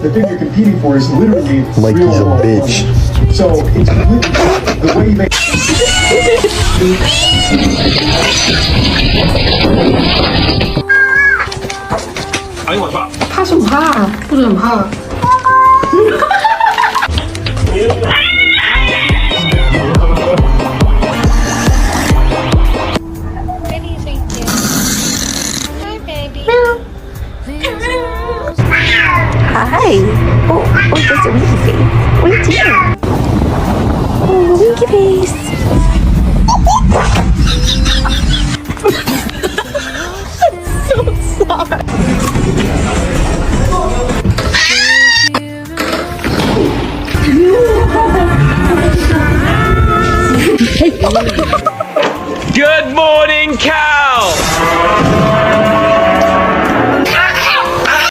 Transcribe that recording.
the thing you're competing for is literally Like real he's a world bitch. money. So it's completely the way you make. 哎呦我的妈！怕什么怕？不准怕。Baby, thank you. Hi, baby. Hi. Oh, just a winky face. What are you doing? Oh, winky face.